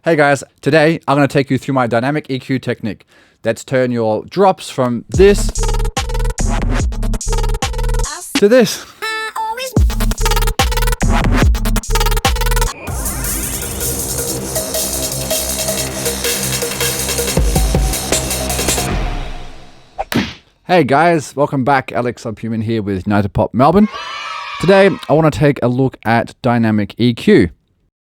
Hey guys, today I'm going to take you through my dynamic EQ technique. Let's turn your drops from this to this. Hey guys, welcome back. Alex Subhuman here with United-POP Melbourne. Today I want to take a look at dynamic EQ.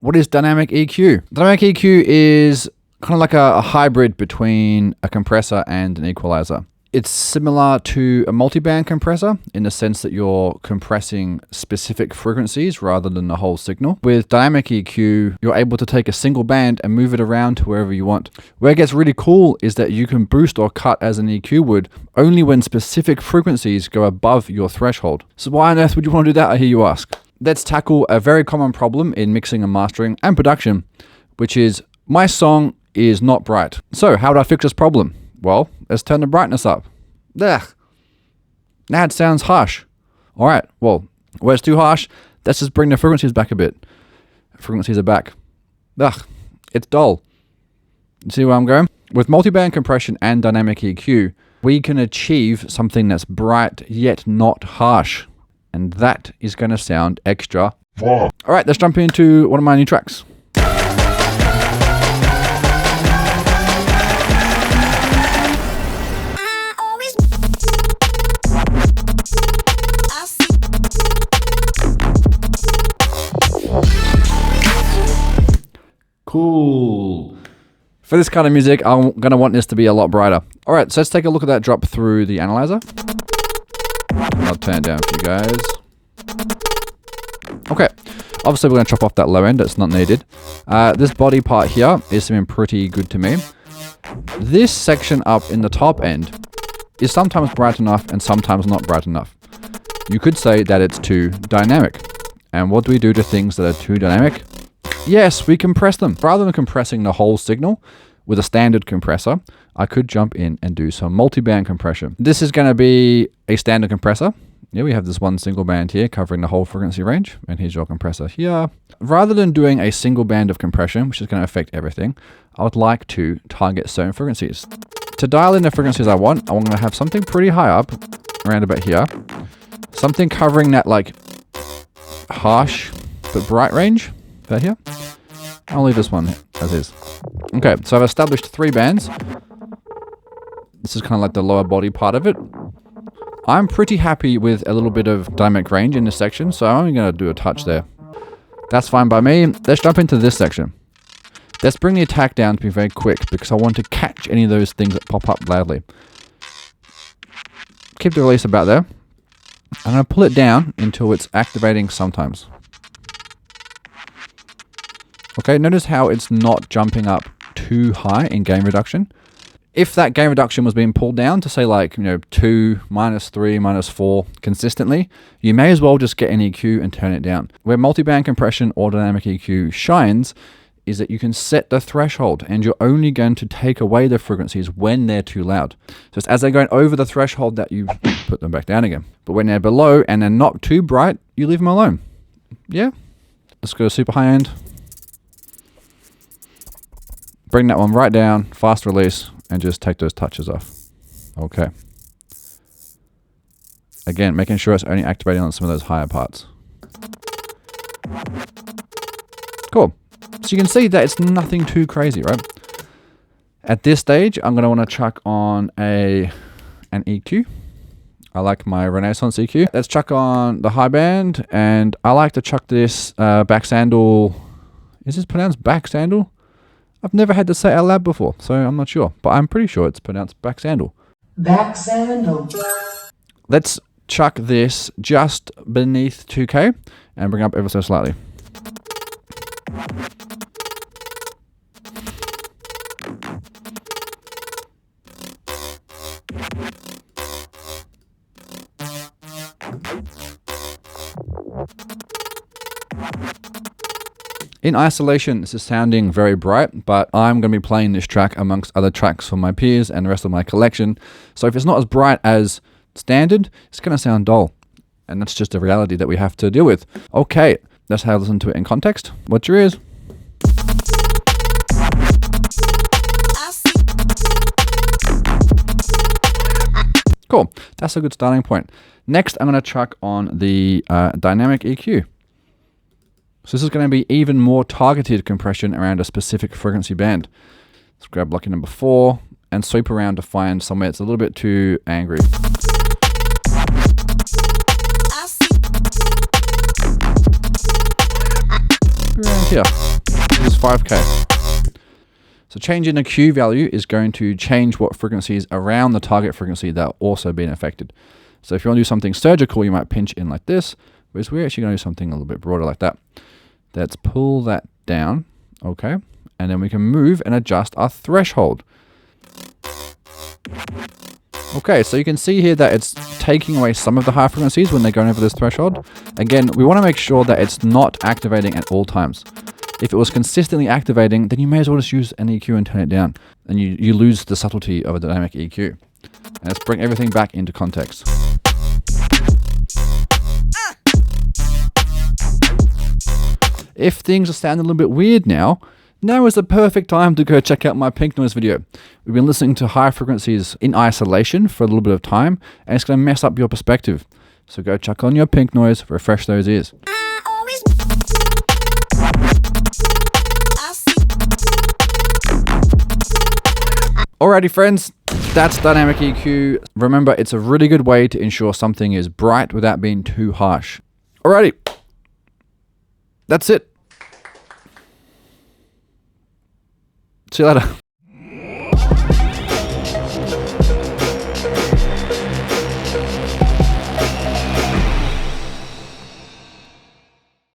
What is dynamic EQ? Dynamic EQ is kind of like a hybrid between a compressor and an equalizer. It's similar to a multiband compressor in the sense that you're compressing specific frequencies rather than the whole signal. With dynamic EQ, you're able to take a single band and move it around to wherever you want. Where it gets really cool is that you can boost or cut as an EQ would only when specific frequencies go above your threshold. So why on earth would you want to do that, I hear you ask? Let's tackle a very common problem in mixing and mastering and production, which is my song is not bright. So how do I fix this problem? Well, let's turn the brightness up. Ugh. Now it sounds harsh. All right, well, where it's too harsh, let's just bring the frequencies back a bit. Frequencies are back. Ugh, it's dull. See where I'm going? With multiband compression and dynamic EQ, we can achieve something that's bright yet not harsh. And that is going to sound extra. All right, let's jump into one of my new tracks. Cool. For this kind of music, I'm going to want this to be a lot brighter. All right, so let's take a look at that drop through the analyzer. I'll turn it down for you guys. Okay, obviously we're going to chop off that low end, that's not needed. This body part here is something pretty good to me. This section up in the top end is sometimes bright enough and sometimes not bright enough. You could say that it's too dynamic. And what do we do to things that are too dynamic? Yes, we compress them. Rather than compressing the whole signal with a standard compressor, I could jump in and do some multiband compression. This is going to be a standard compressor. Yeah, we have this one single band here covering the whole frequency range, and here's your compressor here. Rather than doing a single band of compression, which is going to affect everything, I would like to target certain frequencies. To dial in the frequencies I want, I'm going to have something pretty high up, around about here. Something covering that like harsh but bright range, about here. I'll leave this one as is. Okay, so I've established 3 bands. This is kind of like the lower body part of it. I'm pretty happy with a little bit of dynamic range in this section, so I'm only going to do a touch there. That's fine by me. Let's jump into this section. Let's bring the attack down to be very quick because I want to catch any of those things that pop up loudly. Keep the release about there. I'm going to pull it down until it's activating sometimes. Okay, notice how it's not jumping up too high in gain reduction. If that gain reduction was being pulled down to say like, 2, -3, -4 consistently, you may as well just get an EQ and turn it down. Where multiband compression or dynamic EQ shines is that you can set the threshold and you're only going to take away the frequencies when they're too loud. Just as they're going over the threshold that you put them back down again. But when they're below and they're not too bright, you leave them alone. Yeah? Let's go super high end. Bring that one right down, fast release, and just take those touches off. Okay. Again, making sure it's only activating on some of those higher parts. Cool. So you can see that it's nothing too crazy, right? At this stage, I'm going to want to chuck on an EQ. I like my Renaissance EQ. Let's chuck on the high band, and I like to chuck this back sandal. Is this pronounced back sandal? I've never had to say it out loud before, so I'm not sure. But I'm pretty sure it's pronounced back sandal. Back sandal. Let's chuck this just beneath 2K and bring up ever so slightly. In isolation, this is sounding very bright, but I'm going to be playing this track amongst other tracks from my peers and the rest of my collection. So if it's not as bright as standard, it's going to sound dull. And that's just a reality that we have to deal with. Okay, let's have a listen to it in context. Watch your ears. Cool. That's a good starting point. Next, I'm going to chuck on the dynamic EQ. So this is going to be even more targeted compression around a specific frequency band. Let's grab lucky number 4 and sweep around to find somewhere that's a little bit too angry. Around here. This is 5K. So changing the Q value is going to change what frequencies around the target frequency that are also being affected. So if you want to do something surgical, you might pinch in like this, whereas we're actually going to do something a little bit broader like that. Let's pull that down, okay? And then we can move and adjust our threshold. Okay, so you can see here that it's taking away some of the high frequencies when they're going over this threshold. Again, we want to make sure that it's not activating at all times. If it was consistently activating, then you may as well just use an EQ and turn it down. And you lose the subtlety of a dynamic EQ. And let's bring everything back into context. If things are sounding a little bit weird now is the perfect time to go check out my pink noise video. We've been listening to high frequencies in isolation for a little bit of time, and it's going to mess up your perspective. So go check on your pink noise, refresh those ears. Alrighty friends, that's dynamic EQ. Remember, it's a really good way to ensure something is bright without being too harsh. Alrighty, that's it. See you later.